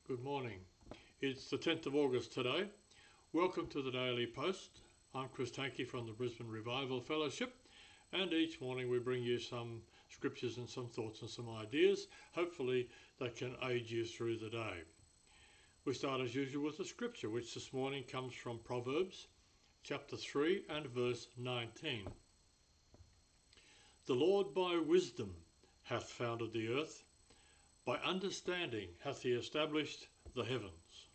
Good morning. It's the 10th of August today. Welcome to the Daily Post. I'm Chris Tankey from the Brisbane Revival Fellowship, and each morning we bring you some scriptures and some thoughts and some ideas, hopefully that can aid you through the day. We start as usual with the scripture, which this morning comes from Proverbs chapter 3 and verse 19. The Lord by wisdom hath founded the earth, by understanding hath he established the heavens.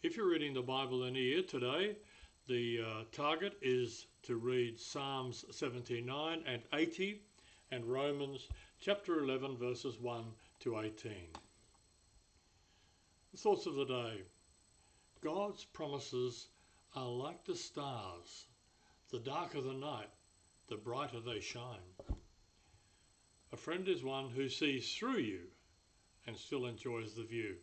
If you're reading the Bible in a year today, the target is to read Psalms 79 and 80 and Romans chapter 11 verses 1 to 18. The thoughts of the day. God's promises are like the stars. The darker the night, the brighter they shine. A friend is one who sees through you and still enjoys the view.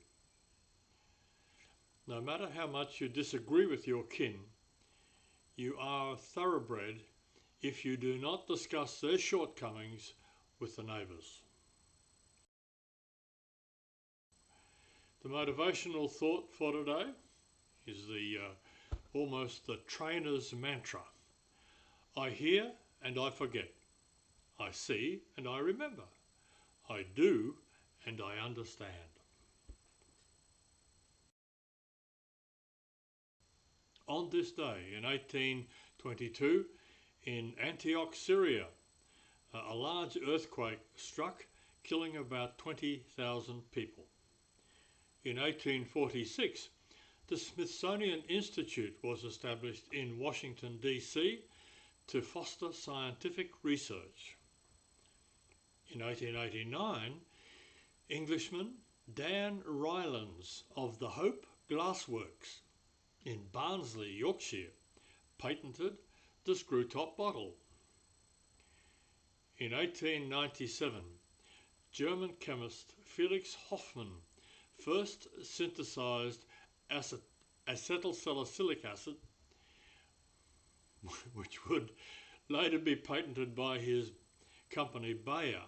No matter how much you disagree with your kin, you are a thoroughbred if you do not discuss their shortcomings with the neighbours. The motivational thought for today is almost the trainer's mantra. I hear and I forget. I see and I remember. I do and I understand. On this day in 1822, in Antioch, Syria, a large earthquake struck, killing about 20,000 people. In 1846, the Smithsonian Institute was established in Washington, D.C. to foster scientific research. In 1889, Englishman Dan Rylands of the Hope Glassworks in Barnsley, Yorkshire, patented the screw-top bottle. In 1897, German chemist Felix Hoffmann first synthesized acetylsalicylic acid, which would later be patented by his company Bayer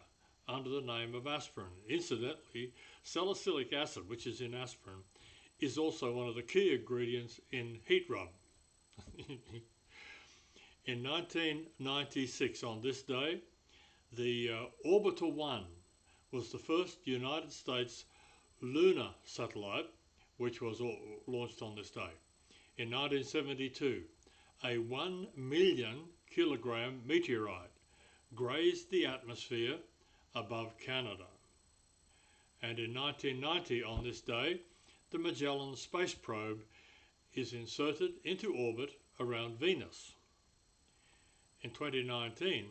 under the name of aspirin. Incidentally, salicylic acid, which is in aspirin, is also one of the key ingredients in heat rub. In 1996, on this day, the Orbiter 1 was the first United States lunar satellite which was launched on this day. In 1972, a 1 million kilogram meteorite grazed the atmosphere above Canada. And in 1990, on this day, the Magellan space probe is inserted into orbit around Venus. In 2019,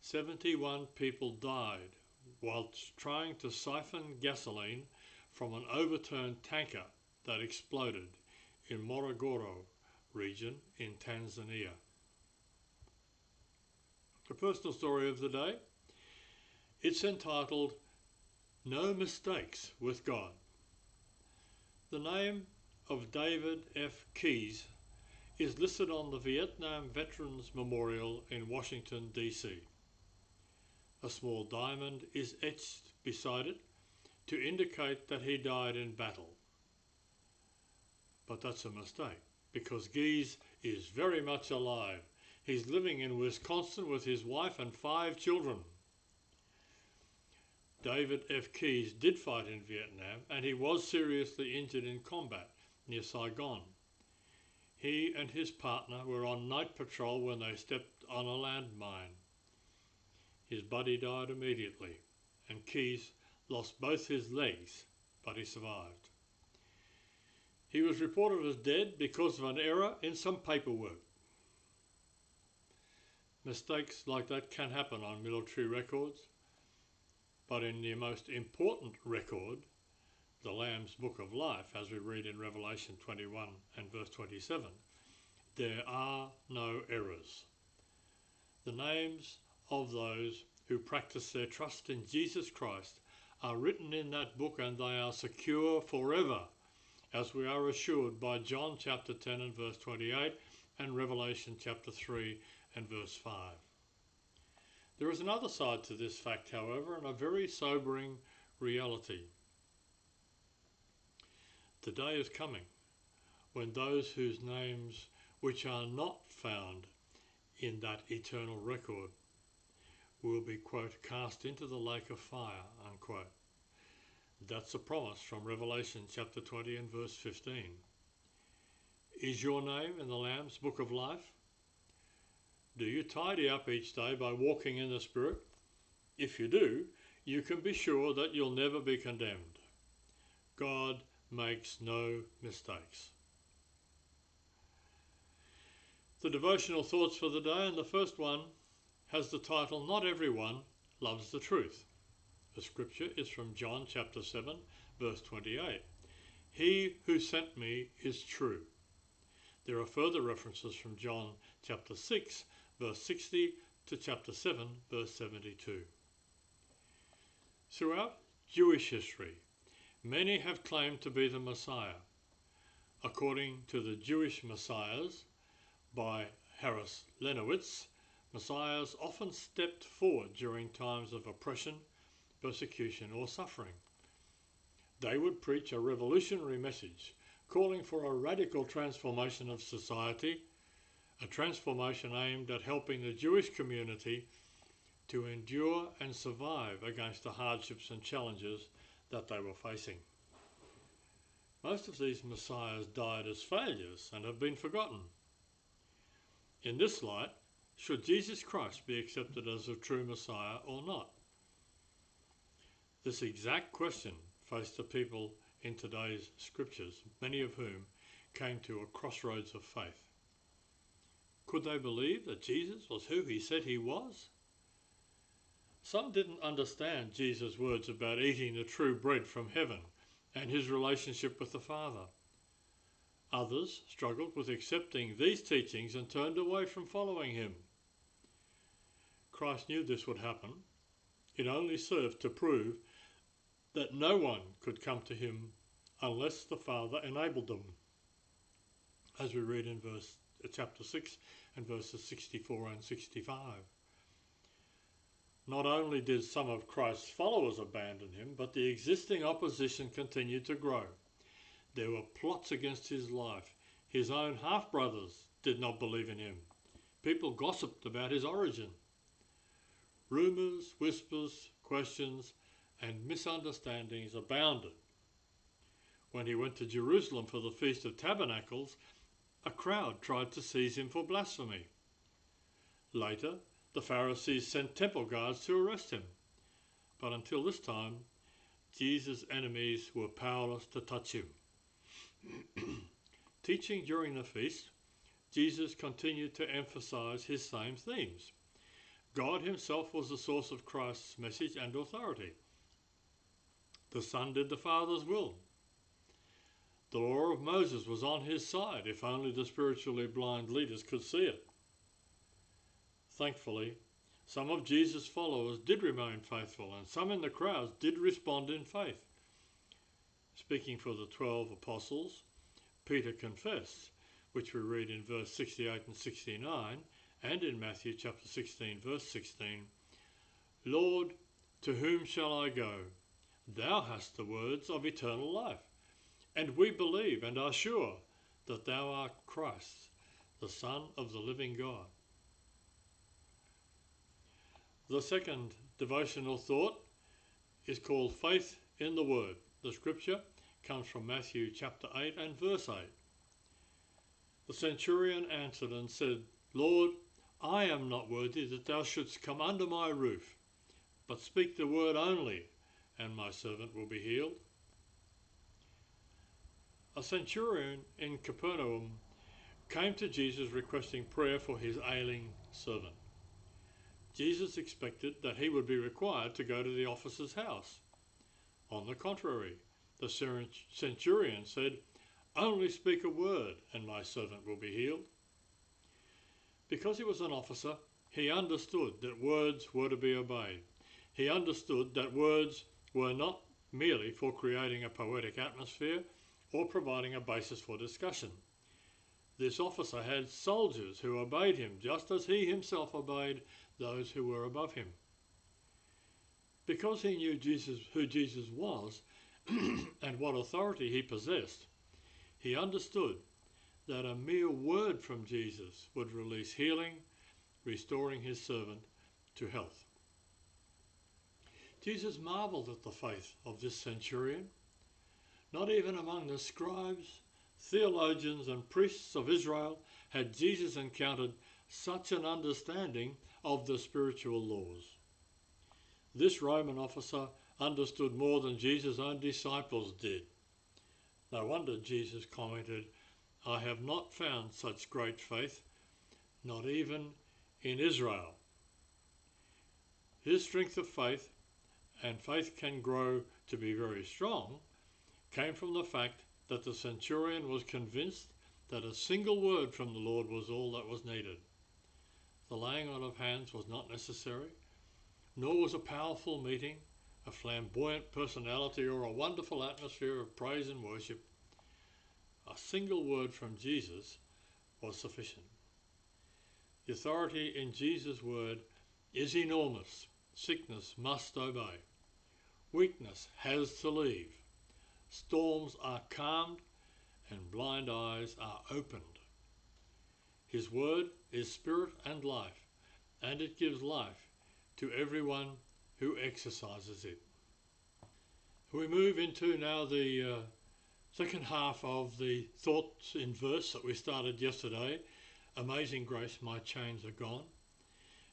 71 people died whilst trying to siphon gasoline from an overturned tanker that exploded in Morogoro region in Tanzania. The personal story of the day. It's entitled, No Mistakes with God. The name of David F. Keyes is listed on the Vietnam Veterans Memorial in Washington, D.C. A small diamond is etched beside it to indicate that he died in battle. But that's a mistake, because Keyes is very much alive. He's living in Wisconsin with his wife and 5 children. David F. Keyes did fight in Vietnam, and he was seriously injured in combat near Saigon. He and his partner were on night patrol when they stepped on a landmine. His buddy died immediately, and Keyes lost both his legs, but he survived. He was reported as dead because of an error in some paperwork. Mistakes like that can happen on military records, but in the most important record, the Lamb's Book of Life, as we read in Revelation 21 and verse 27, there are no errors. The names of those who practice their trust in Jesus Christ are written in that book, and they are secure forever, as we are assured by John chapter 10 and verse 28 and Revelation chapter 3 and verse 5. There is another side to this fact, however, and a very sobering reality. The day is coming when those whose names which are not found in that eternal record will be, quote, cast into the lake of fire, unquote. That's a promise from Revelation chapter 20 and verse 15. Is your name in the Lamb's book of life? Do you tidy up each day by walking in the Spirit? If you do, you can be sure that you'll never be condemned. God makes no mistakes. The devotional thoughts for the day, and the first one has the title, Not Everyone Loves the Truth. The scripture is from John chapter 7, verse 28. He who sent me is true. There are further references from John chapter 6, verse 60 to chapter 7, verse 72. Throughout Jewish history, many have claimed to be the Messiah. According to the Jewish Messiahs by Harris Lenowitz, Messiahs often stepped forward during times of oppression, persecution or suffering. They would preach a revolutionary message calling for a radical transformation of society, a transformation aimed at helping the Jewish community to endure and survive against the hardships and challenges that they were facing. Most of these messiahs died as failures and have been forgotten. In this light, should Jesus Christ be accepted as a true Messiah or not? This exact question faced the people in today's scriptures, many of whom came to a crossroads of faith. Could they believe that Jesus was who he said he was? Some didn't understand Jesus' words about eating the true bread from heaven and his relationship with the Father. Others struggled with accepting these teachings and turned away from following him. Christ knew this would happen. It only served to prove that no one could come to him unless the Father enabled them, as we read in chapter 6 and verses 64 and 65. Not only did some of Christ's followers abandon him, but the existing opposition continued to grow. There were plots against his life. His own half-brothers did not believe in him. People gossiped about his origin. Rumours, whispers, questions, and misunderstandings abounded. When he went to Jerusalem for the Feast of Tabernacles, a crowd tried to seize him for blasphemy. Later, the Pharisees sent temple guards to arrest him. But until this time, Jesus' enemies were powerless to touch him. Teaching during the feast, Jesus continued to emphasize his same themes. God himself was the source of Christ's message and authority. The Son did the Father's will. The law of Moses was on his side, if only the spiritually blind leaders could see it. Thankfully, some of Jesus' followers did remain faithful, and some in the crowds did respond in faith. Speaking for the 12 apostles, Peter confessed, which we read in verse 68 and 69, and in Matthew chapter 16, verse 16, Lord, to whom shall I go? Thou hast the words of eternal life, and we believe and are sure that thou art Christ, the Son of the living God. The second devotional thought is called Faith in the Word. The scripture comes from Matthew chapter 8 and verse 8. The centurion answered and said, Lord, I am not worthy that thou shouldst come under my roof, but speak the word only, and my servant will be healed. A centurion in Capernaum came to Jesus requesting prayer for his ailing servant. Jesus expected that he would be required to go to the officer's house. On the contrary, the centurion said, Only speak a word, and my servant will be healed. Because he was an officer, he understood that words were to be obeyed. He understood that words were not merely for creating a poetic atmosphere or providing a basis for discussion. This officer had soldiers who obeyed him just as he himself obeyed those who were above him. Because he knew who Jesus was and and what authority he possessed, he understood that a mere word from Jesus would release healing, restoring his servant to health. Jesus marveled at the faith of this centurion. Not even among the scribes, theologians and priests of Israel had Jesus encountered such an understanding of the spiritual laws. This Roman officer understood more than Jesus' own disciples did. No wonder Jesus commented, "I have not found such great faith, not even in Israel." His strength of faith, and faith can grow to be very strong, came from the fact that the centurion was convinced that a single word from the Lord was all that was needed. The laying on of hands was not necessary, nor was a powerful meeting, a flamboyant personality, or a wonderful atmosphere of praise and worship. A single word from Jesus was sufficient. The authority in Jesus' word is enormous. Sickness must obey. Weakness has to leave. Storms are calmed and blind eyes are opened. His word is spirit and life, and it gives life to everyone who exercises it. We move into now the second half of the thoughts in verse that we started yesterday. Amazing grace, my chains are gone.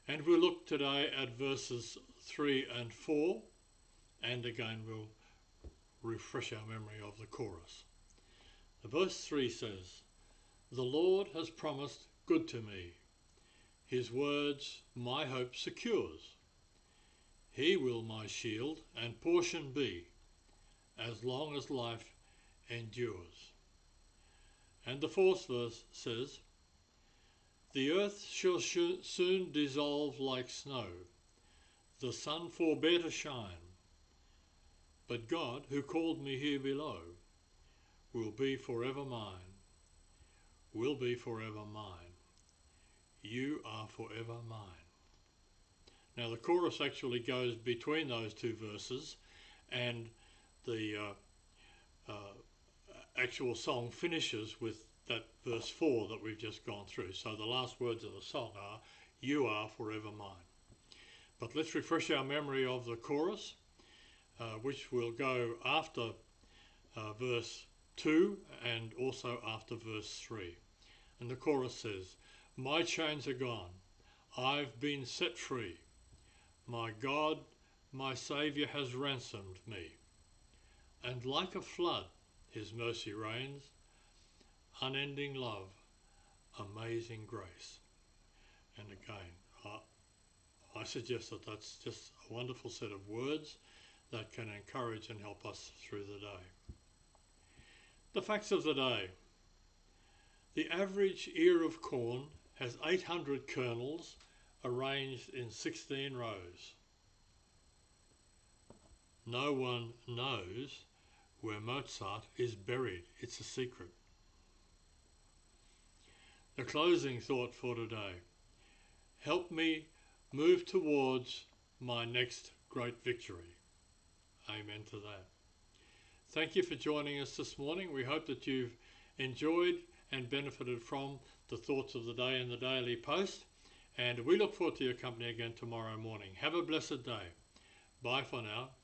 And we'll look today at verses 3 and 4, and again we'll refresh our memory of the chorus. The verse 3 says, "The Lord has promised good to me. His words my hope secures. He will my shield and portion be, as long as life endures." And the fourth verse says, "The earth shall soon dissolve like snow, the sun forbear to shine, but God, who called me here below, will be forever mine, will be forever mine. You are forever mine." Now the chorus actually goes between those two verses, and the actual song finishes with that verse 4 that we've just gone through. So the last words of the song are, "You are forever mine." But let's refresh our memory of the chorus, which will go after verse 2 and also after verse 3. And the chorus says, "My chains are gone. I've been set free. My God, my Saviour has ransomed me. And like a flood, his mercy reigns, unending love, amazing grace." And again, I suggest that that's just a wonderful set of words that can encourage and help us through the day. The facts of the day. The average ear of corn has 800 kernels arranged in 16 rows. No one knows where Mozart is buried. It's a secret. The closing thought for today. Help me move towards my next great victory. Amen to that. Thank you for joining us this morning. We hope that you've enjoyed and benefited from the thoughts of the day in the Daily Post, and we look forward to your company again tomorrow morning. Have a blessed day. Bye for now.